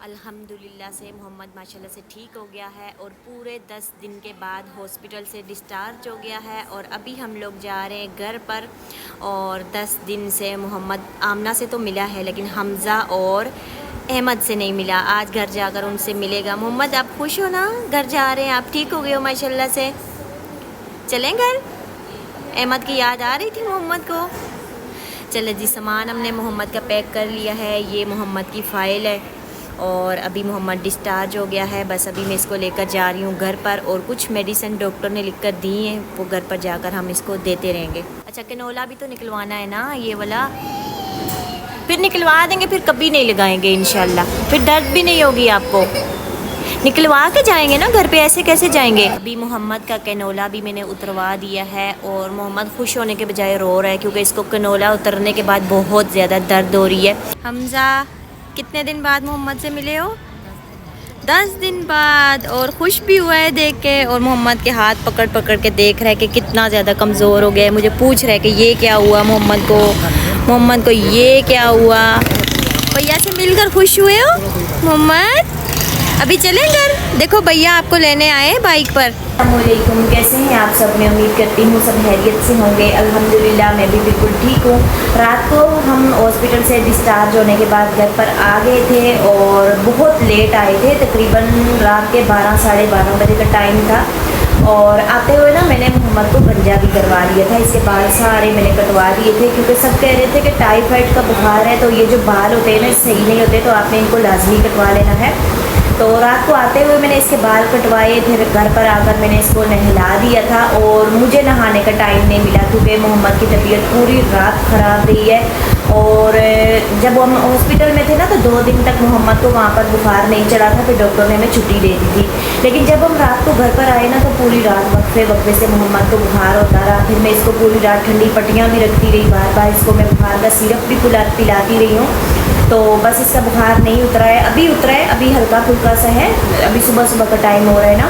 अल्हम्दुलिल्लाह से मोहम्मद माशाल्लाह से ठीक हो गया है और पूरे 10 दिन के बाद हॉस्पिटल से डिस्चार्ज हो गया है और अभी हम लोग जा रहे हैं घर पर। और 10 दिन से मोहम्मद आमना से तो मिला है लेकिन हमज़ा और अहमद से नहीं मिला। आज घर जाकर उनसे मिलेगा। मोहम्मद आप खुश हो ना, घर जा रहे हैं, आप ठीक हो गए हो माशाल्लाह से। चलें घर? अहमद की याद आ रही थी मोहम्मद को। चले जी, सामान हमने मोहम्मद का पैक कर लिया है। ये मोहम्मद की फ़ाइल है और अभी मोहम्मद डिस्चार्ज हो गया है। बस अभी मैं इसको लेकर जा रही हूँ घर पर और कुछ मेडिसिन डॉक्टर ने लिख कर दी हैं, वो घर पर जाकर हम इसको देते रहेंगे। अच्छा, कैनोला भी तो निकलवाना है ना, ये वाला फिर निकलवा देंगे, फिर कभी नहीं लगाएंगे इंशाल्लाह, फिर दर्द भी नहीं होगी आपको। निकलवा के जाएंगे ना घर पे, ऐसे कैसे जाएंगे। अभी मोहम्मद का कैनोला भी मैंने उतरवा दिया है और मोहम्मद खुश होने के बजाय रो रहा है क्योंकि इसको कैनोला उतरने के बाद बहुत ज़्यादा दर्द हो रही है। हमज़ा कितने दिन बाद मोहम्मद से मिले हो? 10 दिन बाद। और खुश भी हुआ है देख के और मोहम्मद के हाथ पकड़ पकड़ के देख रहा है कि कितना ज़्यादा कमज़ोर हो गया है। मुझे पूछ रहा है कि ये क्या हुआ मोहम्मद को ये क्या हुआ। भैया से मिलकर खुश हुए हो मोहम्मद? अभी चलें घर? देखो भैया आपको लेने आए हैं बाइक पर। अस्सलामुअलैकुम, कैसे हैं आप सब? मैं उम्मीद करती हूँ सब खैरियत से होंगे। अल्हम्दुलिल्लाह मैं भी बिल्कुल ठीक हूँ। रात को हम हॉस्पिटल से डिस्चार्ज होने के बाद घर पर आ गए थे और बहुत लेट आए थे, तकरीबन रात के 12 साढ़े 12 बजे का टाइम था। और आते हुए ना मैंने मोहम्मद को गंजा भी करवा लिया था, इसके बाल सारे मैंने कटवा दिए थे क्योंकि सब कह रहे थे कि टाइफाइड का बुखार है तो ये जो बाल होते हैं ना सही नहीं होते, तो आपने इनको लाजमी कटवा लेना है। तो रात को आते हुए मैंने इसके बाल कटवाए, फिर घर पर आकर मैंने इसको नहला दिया था और मुझे नहाने का टाइम नहीं मिला क्योंकि मोहम्मद की तबीयत पूरी रात ख़राब रही है। और जब हम हॉस्पिटल में थे ना तो 2 दिन तक मोहम्मद को वहाँ पर बुखार नहीं चढ़ा था, फिर डॉक्टर ने हमें छुट्टी दे दी थी। लेकिन जब हम रात को घर पर आए ना तो पूरी रात वक्फे से मोहम्मद को बुखार होता रहा। फिर मैं इसको पूरी रात ठंडी पट्टियाँ भी रखती रही, बार बार इसको मैं बुखार का सिरप भी पिलाती रही हूँ। तो बस इसका बुखार नहीं उतरा है, अभी उतरा है, अभी हल्का फुल्का सा है। अभी सुबह सुबह का टाइम हो रहा है ना,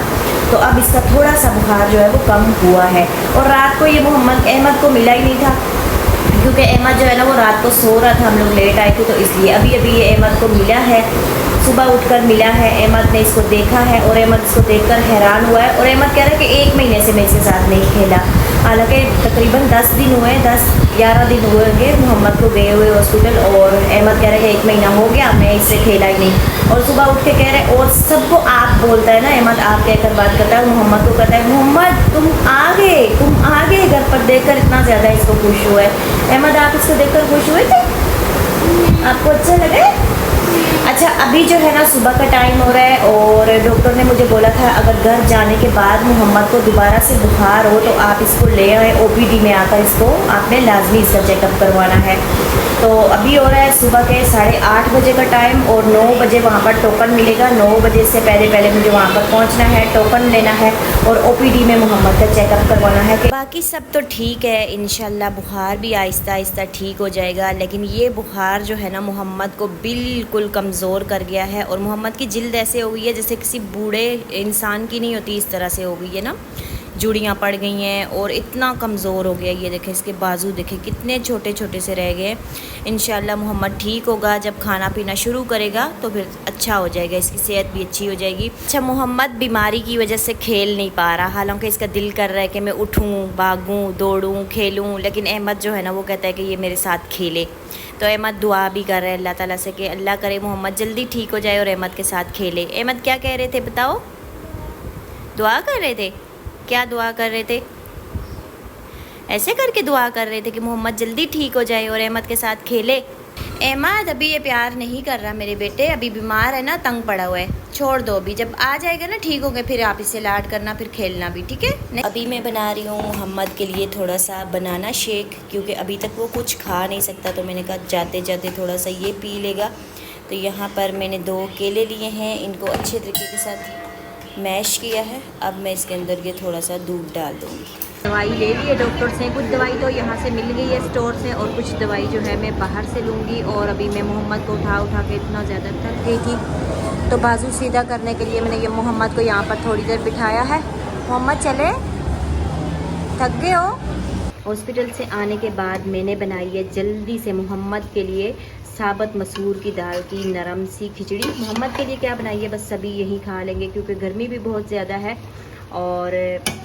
तो अब इसका थोड़ा सा बुखार जो है वो कम हुआ है। और रात को ये मोहम्मद अहमद को मिला ही नहीं था क्योंकि अहमद जो है ना वो रात को सो रहा था, हम लोग लेट आए थे तो इसलिए। अभी ये अहमद को मिला है, सुबह उठकर मिला है। अहमद ने इसको देखा है और अहमद इसको देखकर हैरान हुआ है और अहमद कह रहा है कि 1 महीने से मैं इसके साथ नहीं खेला। हालांकि तकरीबन 10 दिन हुए, 10-11 दिन हुए होंगे मोहम्मद को गए हुए हॉस्पिटल और अहमद कह रहा है कि 1 महीना हो गया मैं इससे खेला ही नहीं। और सुबह उठ के कह रहे हैं और सबको आप बोलता है ना अहमद, आप कहकर बात करता है। मोहम्मद को कहता है मोहम्मद तुम आ गए घर पर, देखकर इतना ज़्यादा इसको खुश हुआ है। अहमद आप इसको देखकर खुश हुए थे? आपको अच्छा लगे? अच्छा, अभी जो है ना सुबह का टाइम हो रहा है और डॉक्टर ने मुझे बोला था अगर घर जाने के बाद मोहम्मद को दोबारा से बुखार हो तो आप इसको ले आए, OPD में आकर इसको आपने लाजमी इसका चेकअप करवाना है। तो अभी हो रहा है सुबह के 8:30 बजे का टाइम और 9 बजे वहाँ पर टोकन मिलेगा। 9 बजे से पहले मुझे वहाँ पर पहुँचना है, टोकन लेना है और OPD में मोहम्मद का चेकअप करवाना है। बाकी सब तो ठीक है, इंशाल्लाह बुखार भी आहिस्ता आहिस्ता ठीक हो जाएगा। लेकिन ये बुखार जो है ना मोहम्मद को बिल्कुल कमज़ोर कर गया है और मोहम्मद की जिल्द ऐसे हो गई है जैसे किसी बूढ़े इंसान की नहीं होती, इस तरह से हो गई है ना, जुड़ियाँ पड़ गई हैं और इतना कमज़ोर हो गया। ये देखें इसके बाजू देखें कितने छोटे छोटे से रह गए। इंशाल्लाह मोहम्मद ठीक होगा, जब खाना पीना शुरू करेगा तो फिर अच्छा हो जाएगा, इसकी सेहत भी अच्छी हो जाएगी। अच्छा, मोहम्मद बीमारी की वजह से खेल नहीं पा रहा, हालांकि इसका दिल कर रहा है कि मैं उठूँ, भागूँ, दौड़ूँ, खेलूँ, लेकिन अहमद जो है ना वो कहता है कि ये मेरे साथ खेले। तो अहमद दुआ भी कर रहे हैं अल्लाह ताला से कि अल्लाह करे मोहम्मद जल्दी ठीक हो जाए और अहमद के साथ खेले। अहमद क्या कह रहे थे बताओ? दुआ कर रहे थे? क्या दुआ कर रहे थे? ऐसे करके दुआ कर रहे थे कि मोहम्मद जल्दी ठीक हो जाए और अहमद के साथ खेले। अहमद अभी ये प्यार नहीं कर रहा मेरे बेटे, अभी बीमार है ना, तंग पड़ा हुआ है, छोड़ दो। अभी जब आ जाएगा ना ठीक हो गए फिर आप इससे लाड करना, फिर खेलना भी, ठीक है? अभी मैं बना रही हूँ मोहम्मद के लिए थोड़ा सा बनाना शेक क्योंकि अभी तक वो कुछ खा नहीं सकता, तो मैंने कहा जाते जाते थोड़ा सा ये पी लेगा। तो यहाँ पर मैंने 2 केले लिए हैं, इनको अच्छे तरीके के साथ मैश किया है। अब मैं इसके अंदर ये थोड़ा सा दूध डाल दूँगी। दवाई ले ली है डॉक्टर से, कुछ दवाई तो यहाँ से मिल गई है स्टोर से और कुछ दवाई जो है मैं बाहर से लूँगी। और अभी मैं मोहम्मद को उठा के इतना ज़्यादा थक गई थी तो बाजू सीधा करने के लिए मैंने ये मोहम्मद को यहाँ पर थोड़ी देर बिठाया है। मोहम्मद चले, थक गए हो? हॉस्पिटल से आने के बाद मैंने बनाई है जल्दी से मोहम्मद के लिए साबुत मसूर की दाल की नरम सी खिचड़ी। मोहम्मद के लिए क्या बनाई है, बस सभी यही खा लेंगे क्योंकि गर्मी भी बहुत ज़्यादा है और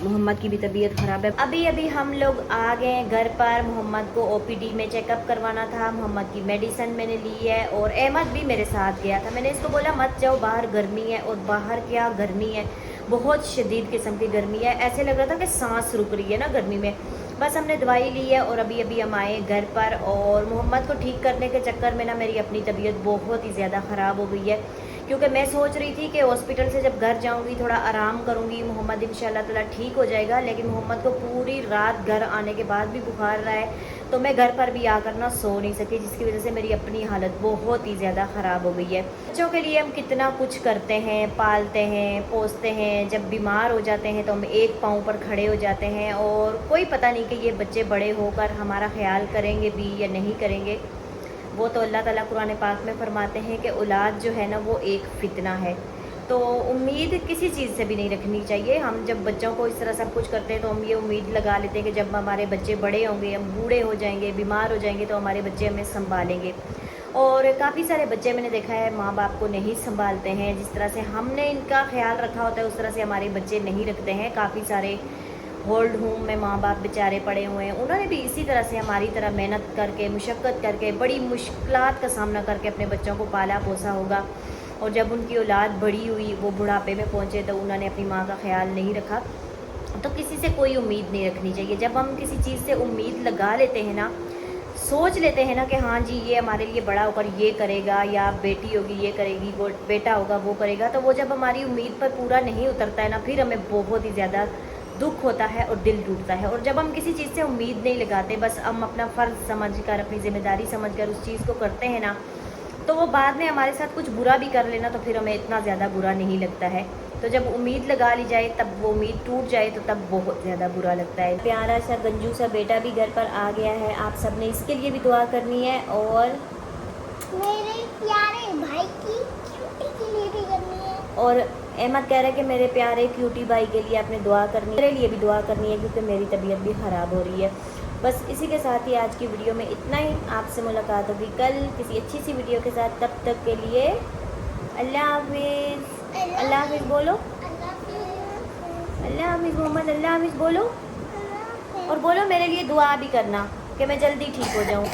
मोहम्मद की भी तबीयत ख़राब है। अभी अभी हम लोग आ गए घर पर। मोहम्मद को ओपीडी में चेकअप करवाना था। मोहम्मद की मेडिसिन मैंने ली है और अहमद भी मेरे साथ गया था। मैंने इसको बोला मत जाओ, बाहर गर्मी है। और बाहर क्या गर्मी है, बहुत शदीद किस्म की गर्मी है। ऐसे लग रहा था कि सांस रुक रही है ना गर्मी में। बस हमने दवाई ली है और अभी अभी हम आए घर पर। और मोहम्मद को ठीक करने के चक्कर में ना मेरी अपनी तबीयत बहुत ही ज़्यादा ख़राब हो गई है, क्योंकि मैं सोच रही थी कि हॉस्पिटल से जब घर जाऊंगी थोड़ा आराम करूंगी, मोहम्मद इंशाल्लाह ताला ठीक हो जाएगा। लेकिन मोहम्मद को पूरी रात घर आने के बाद भी बुखार रहा है, तो मैं घर पर भी आकर ना सो नहीं सकी, जिसकी वजह से मेरी अपनी हालत बहुत ही ज़्यादा ख़राब हो गई है। बच्चों के लिए हम कितना कुछ करते हैं, पालते हैं, पोसते हैं। जब बीमार हो जाते हैं तो हम एक पाँव पर खड़े हो जाते हैं और कोई पता नहीं कि ये बच्चे बड़े होकर हमारा ख्याल करेंगे भी या नहीं करेंगे। वो तो अल्लाह ताला कुरान पाक में फरमाते हैं कि औलाद जो है ना वो एक फ़ितना है। तो उम्मीद किसी चीज़ से भी नहीं रखनी चाहिए। हम जब बच्चों को इस तरह सब कुछ करते हैं तो हम ये उम्मीद लगा लेते हैं कि जब हमारे बच्चे बड़े होंगे, हम बूढ़े हो जाएंगे, बीमार हो जाएंगे, तो हमारे बच्चे हमें संभालेंगे। और काफ़ी सारे बच्चे मैंने देखा है माँ बाप को नहीं संभालते हैं। जिस तरह से हमने इनका ख्याल रखा होता है उस तरह से हमारे बच्चे नहीं रखते हैं। काफ़ी सारे होल्ड होम में माँ बाप बेचारे पड़े हुए हैं, उन्होंने भी इसी तरह से हमारी तरह मेहनत करके, मुशक्क़त करके, बड़ी मुश्किलात का सामना करके अपने बच्चों को पाला पोसा होगा। और जब उनकी औलाद बड़ी हुई, वो बुढ़ापे में पहुँचे, तो उन्होंने अपनी माँ का ख्याल नहीं रखा। तो किसी से कोई उम्मीद नहीं रखनी चाहिए। जब हम किसी चीज़ से उम्मीद लगा लेते हैं ना, सोच लेते हैं ना कि हाँ जी ये हमारे लिए बड़ा होकर ये करेगा, या बेटी होगी ये करेगी, वो बेटा होगा वो करेगा, तो वो जब हमारी उम्मीद पर पूरा नहीं उतरता है ना, फिर हमें बहुत ही ज़्यादा दुख होता है और दिल टूटता है। और जब हम किसी चीज़ से उम्मीद नहीं लगाते, बस हम अपना फ़र्ज़ समझकर, अपनी ज़िम्मेदारी समझकर उस चीज़ को करते हैं ना, तो वो बाद में हमारे साथ कुछ बुरा भी कर लेना तो फिर हमें इतना ज़्यादा बुरा नहीं लगता है। तो जब उम्मीद लगा ली जाए, तब वो उम्मीद टूट जाए तो तब बहुत ज़्यादा बुरा लगता है। प्यारा सा गंजू सा बेटा भी घर पर आ गया है। आप सब ने इसके लिए भी दुआ करनी है और मेरे प्यारे भाई की क्यूटी के लिए भी करनी है। और अहमद कह रहा है कि मेरे प्यारे क्यूटी भाई के लिए आपने दुआ करनी है, मेरे लिए भी दुआ करनी है क्योंकि मेरी तबीयत भी ख़राब हो रही है। बस इसी के साथ ही आज की वीडियो में इतना ही। आपसे मुलाकात होगी कल किसी अच्छी सी वीडियो के साथ। तब तक के लिए अल्लाह हाफिज़। अल्लाह हाफिज़ बोलो। अल्लाह हाफिज़ मोहम्मद, अल्लाह हाफिज़ बोलो। और बोलो मेरे लिए दुआ भी करना कि मैं जल्दी ठीक हो जाऊँ।